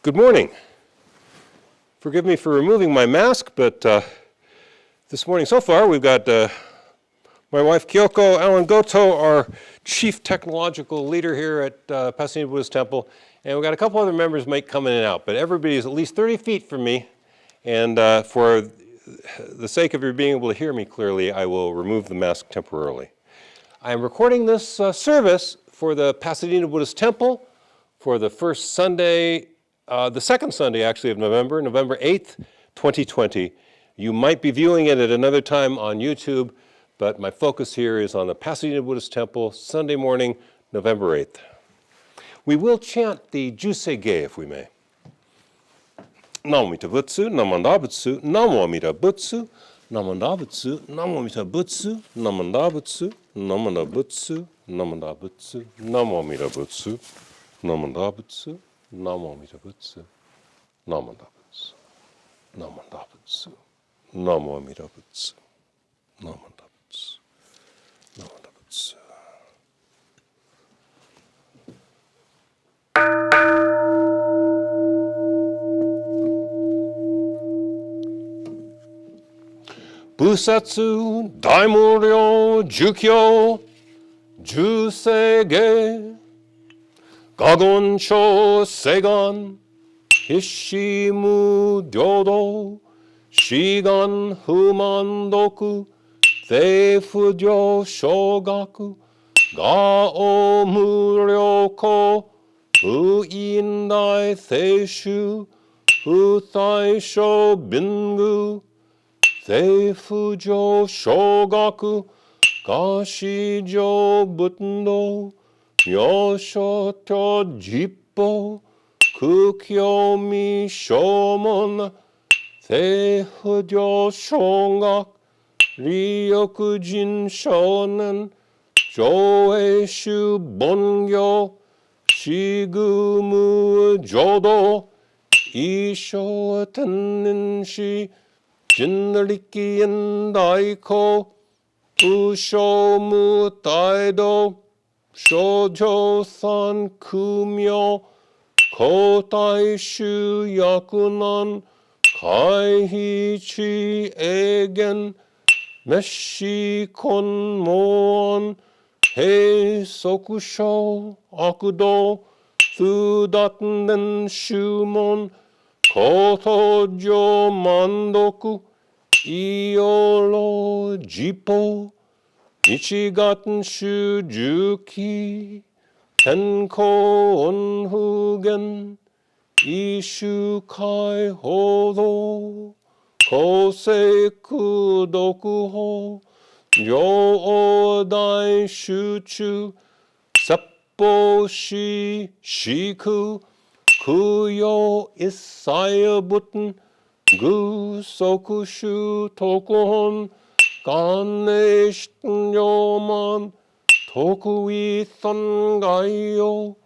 Good morning. Forgive me for removing my mask, but this morning so far we've got my wife Kyoko Alan Goto, our chief technological leader here at Pasadena Buddhist Temple, and we've got a couple other members might come in and out, but everybody is at least 30 feet from me, and for the sake of your being able to hear me clearly, I will remove the mask temporarily. I am recording this service for the Pasadena Buddhist Temple for the first Sunday, the second Sunday actually of November 8th, 2020. You might be viewing it at another time on YouTube, but my focus here is on the Pasadena Buddhist Temple, Sunday morning, November 8th. We will chant the Juseige if we may. Namo Amida Butsu, Namanda Butsu, Namo Amida Butsu, Namanda Butsu, Namo Amida Butsu, Namanda Butsu, Namanda Butsu, Namanda Butsu, Namo Amida Butsu, Namanda Butsu, Namo Amida Butsu, Namanda Butsu, Namanda Butsu, Namo Amida Butsu, Namanda Butsu, Namanda Butsu. Busatsu, Daimuryo, Jukyo, Juseige, Gagoncho, Seigan, Hishimu, Jodo, Shigan, Humandoku, Teifujo, Shogaku, Gao, Muryoko, Uindai, Seishu, Utaisho, Bingu, Teifujo, Shogaku, Gashijo, Buttendo, Myoshoto, Jippo, Kukyomi, Shomon, Teifujo, Shongak, Ryokujin, Shonen, Joeishu, Bongyo, Shigumu, Jodo, Isho, Teninshi, Jinriki and Daiko, Ushomu Taido, Shoujo San Kumyo, Kotai Shu Yakunan, Kaihichi Egen, Meshi Kon Moon, Hei Sokusho, Akudo, Thudaten Shumon, Kotojo Mandoku, Iolo Jippo, Ichigaten Shujuki, Tenko Onhugen, Ishukai Hodo, Kosei Kudoku-ho, Yo-odai Shuchu, Seppo Shi Shiku, Kuyo Isaya Buten, Gu Sokushu Tokuhon, Ganeshten Yoman, Tokui Sangayo,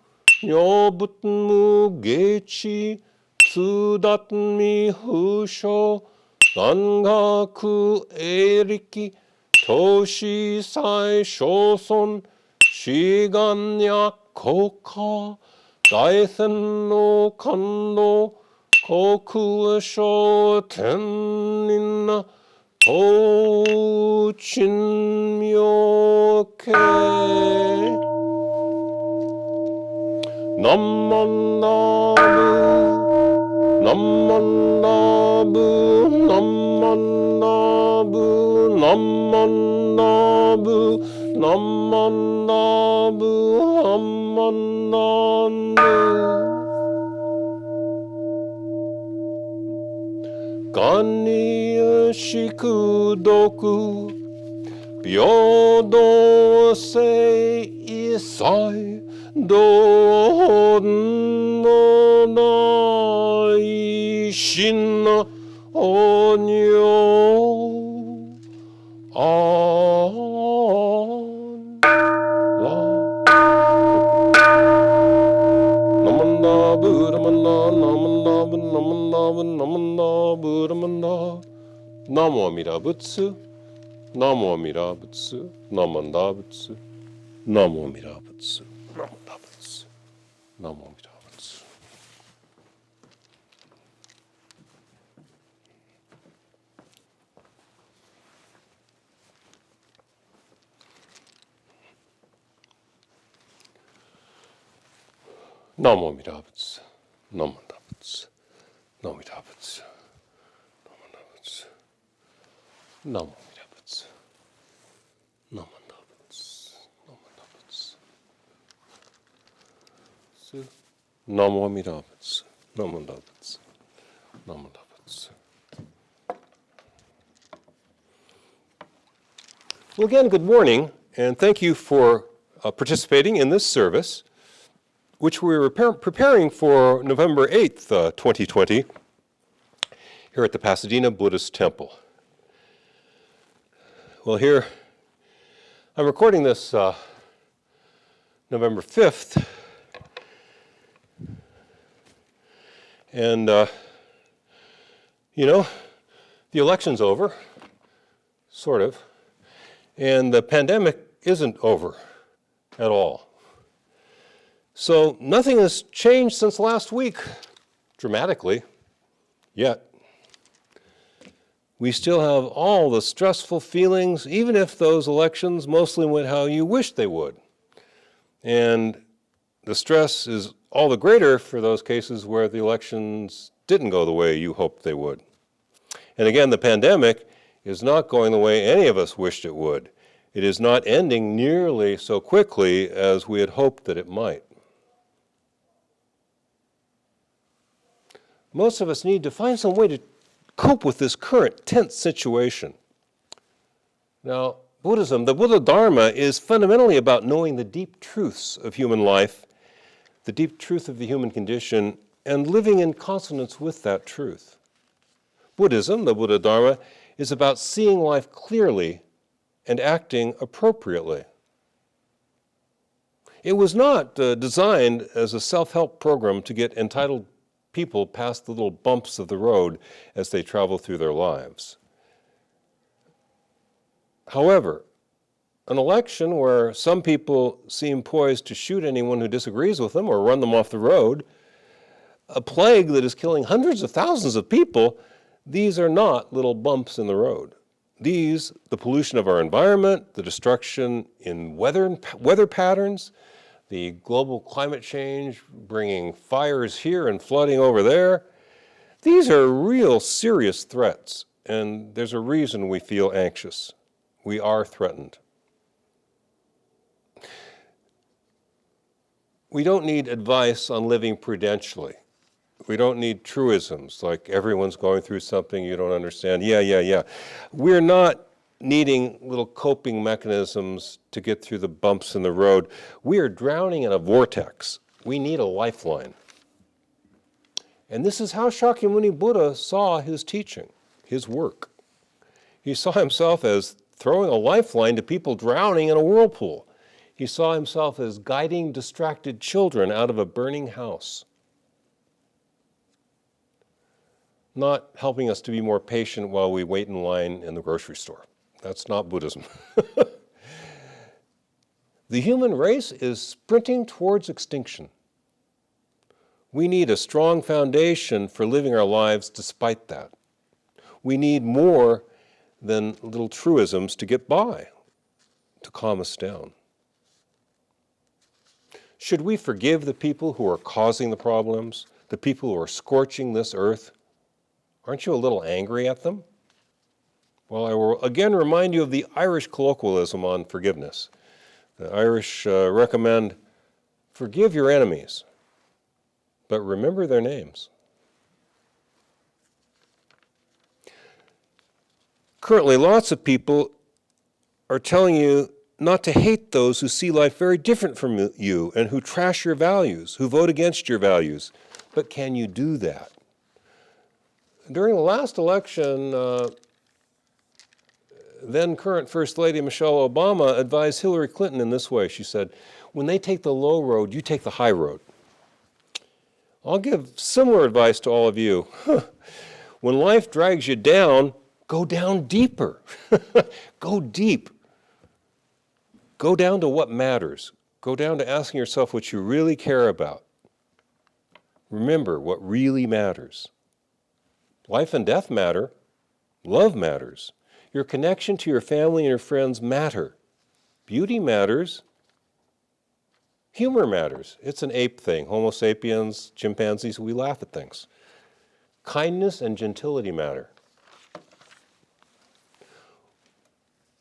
Yobuten Mu Gechi, Tsudaten Mi Husho, Sangaku Eriki, Toshi Sai Shoson, Shiganya Koka, Daisen no Kando, Koku Sho Tenin, Tochin Myoke. Namandabu, Namandabu, Namandabu, Namandabu, Namandabu, Namandabu. Ganiya Shikudoku, Byodo Se Isai, Don no Nai Shin Onyo An La Namandabu, Namandabu, Namandabu, Namandabu, Namandabu, Namo Amida Butsu, Namo Amida Butsu, Namanda Butsu, Namo Amida Butsu, Namanda Butsu, Namo Amida Butsu. Namo Amida Butsu. Namo Amida Butsu. Namo Amida Butsu. Namo Amida Butsu. Namo Amida Butsu. Namo Amida Butsu. Namo Amida Butsu. Namo Amida Butsu. Well, again, good morning, and thank you for participating in this service, which we were preparing for November 8th, 2020, here at the Pasadena Buddhist Temple. Well, here, I'm recording this November 5th, and, the election's over, sort of, and the pandemic isn't over at all. So nothing has changed since last week, dramatically, yet. We still have all the stressful feelings, even if those elections mostly went how you wished they would. And the stress is all the greater for those cases where the elections didn't go the way you hoped they would. And again, the pandemic is not going the way any of us wished it would. It is not ending nearly so quickly as we had hoped that it might. Most of us need to find some way to cope with this current tense situation. Now, Buddhism, the Buddha Dharma, is fundamentally about knowing the deep truths of human life, the deep truth of the human condition, and living in consonance with that truth. Buddhism, the Buddha Dharma, is about seeing life clearly and acting appropriately. It was not designed as a self-help program to get entitled people past the little bumps of the road as they travel through their lives. However, an election where some people seem poised to shoot anyone who disagrees with them or run them off the road, a plague that is killing hundreds of thousands of people, these are not little bumps in the road. These, the pollution of our environment, the destruction in weather patterns, the global climate change bringing fires here and flooding over there, these are real serious threats, and there's a reason we feel anxious. We are threatened. We don't need advice on living prudentially. We don't need truisms like everyone's going through something you don't understand. Yeah. We're not needing little coping mechanisms to get through the bumps in the road. We are drowning in a vortex. We need a lifeline. And this is how Shakyamuni Buddha saw his teaching, his work. He saw himself as throwing a lifeline to people drowning in a whirlpool. He saw himself as guiding distracted children out of a burning house. Not helping us to be more patient while we wait in line in the grocery store. That's not Buddhism. The human race is sprinting towards extinction. We need a strong foundation for living our lives despite that. We need more than little truisms to get by, to calm us down. Should we forgive the people who are causing the problems, the people who are scorching this earth? Aren't you a little angry at them? Well, I will again remind you of the Irish colloquialism on forgiveness. The Irish recommend, forgive your enemies, but remember their names. Currently, lots of people are telling you not to hate those who see life very different from you and who trash your values, who vote against your values. But can you do that? During the last election, then current First Lady Michelle Obama advised Hillary Clinton in this way. She said, when they take the low road, you take the high road. I'll give similar advice to all of you. When life drags you down, go down deeper. Go deep. Go down to what matters. Go down to asking yourself what you really care about. Remember what really matters. Life and death matter. Love matters. Your connection to your family and your friends matter. Beauty matters. Humor matters. It's an ape thing. Homo sapiens, chimpanzees, we laugh at things. Kindness and gentility matter.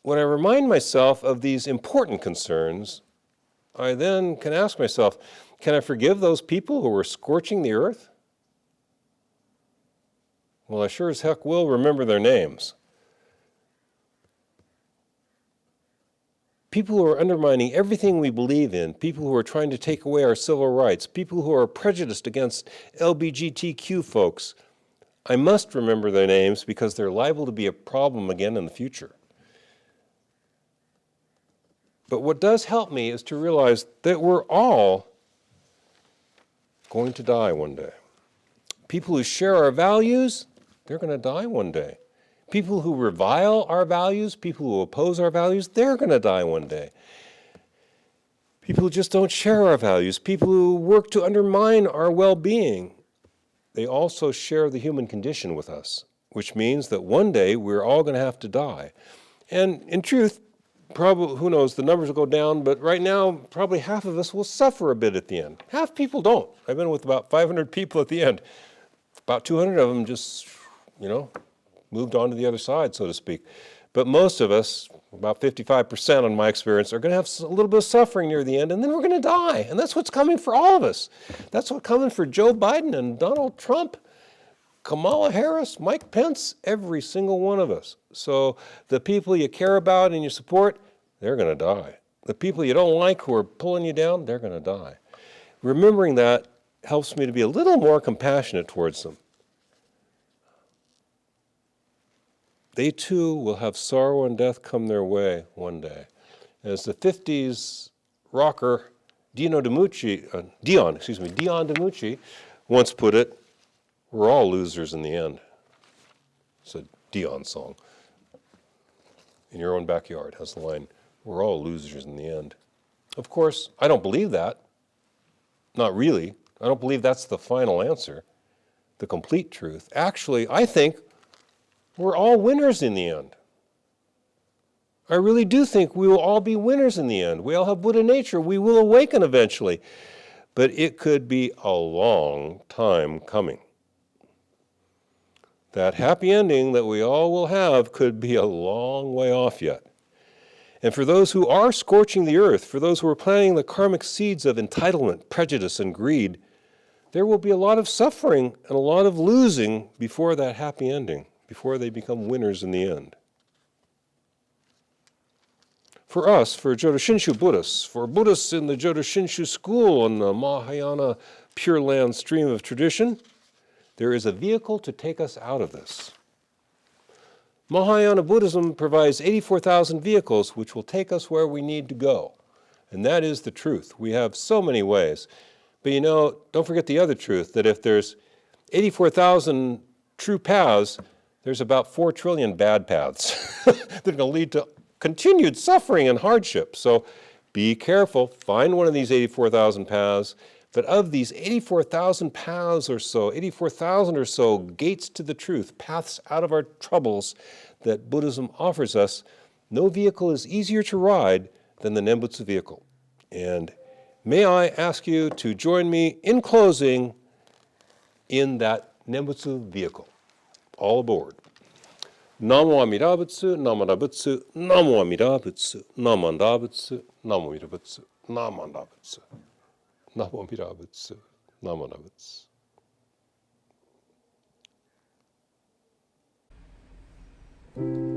When I remind myself of these important concerns, I then can ask myself, can I forgive those people who were scorching the earth? Well, I sure as heck will remember their names. People who are undermining everything we believe in, people who are trying to take away our civil rights, people who are prejudiced against LGBTQ folks, I must remember their names because they're liable to be a problem again in the future. But what does help me is to realize that we're all going to die one day. People who share our values, they're going to die one day. People who revile our values, people who oppose our values, they're going to die one day. People who just don't share our values, people who work to undermine our well-being, they also share the human condition with us, which means that one day we're all going to have to die. And in truth, probably, who knows, the numbers will go down, but right now, probably half of us will suffer a bit at the end. Half people don't. I've been with about 500 people at the end. About 200 of them just, moved on to the other side, so to speak. But most of us, about 55% on my experience, are going to have a little bit of suffering near the end, and then we're going to die. And that's what's coming for all of us. That's what's coming for Joe Biden and Donald Trump, Kamala Harris, Mike Pence, every single one of us. So the people you care about and you support, they're going to die. The people you don't like who are pulling you down, they're going to die. Remembering that helps me to be a little more compassionate towards them. They too will have sorrow and death come their way one day. As the 50s rocker Dion DiMucci once put it, we're all losers in the end. It's a Dion song. In Your Own Backyard has the line, we're all losers in the end. Of course, I don't believe that. Not really. I don't believe that's the final answer, the complete truth. Actually, I think we're all winners in the end. I really do think we will all be winners in the end. We all have Buddha nature. We will awaken eventually. But it could be a long time coming. That happy ending that we all will have could be a long way off yet. And for those who are scorching the earth, for those who are planting the karmic seeds of entitlement, prejudice, and greed, there will be a lot of suffering and a lot of losing before that happy ending, before they become winners in the end. For us, for Jodo Shinshu Buddhists, for Buddhists in the Jodo Shinshu school and the Mahayana Pure Land stream of tradition, there is a vehicle to take us out of this. Mahayana Buddhism provides 84,000 vehicles which will take us where we need to go. And that is the truth. We have so many ways. But don't forget the other truth, that if there's 84,000 true paths, there's about 4 trillion bad paths that are going to lead to continued suffering and hardship. So be careful. Find one of these 84,000 paths. But of these 84,000 paths or so, 84,000 or so gates to the truth, paths out of our troubles that Buddhism offers us, no vehicle is easier to ride than the Nembutsu vehicle. And may I ask you to join me in closing in that Nembutsu vehicle. All aboard. Namo Amida Butsu, Namo Butsu, Namo Amida Butsu, Namo Amida Butsu, Namo Amida Butsu, Namo Amida Butsu. Namo Amida Butsu, Namo Amida Butsu.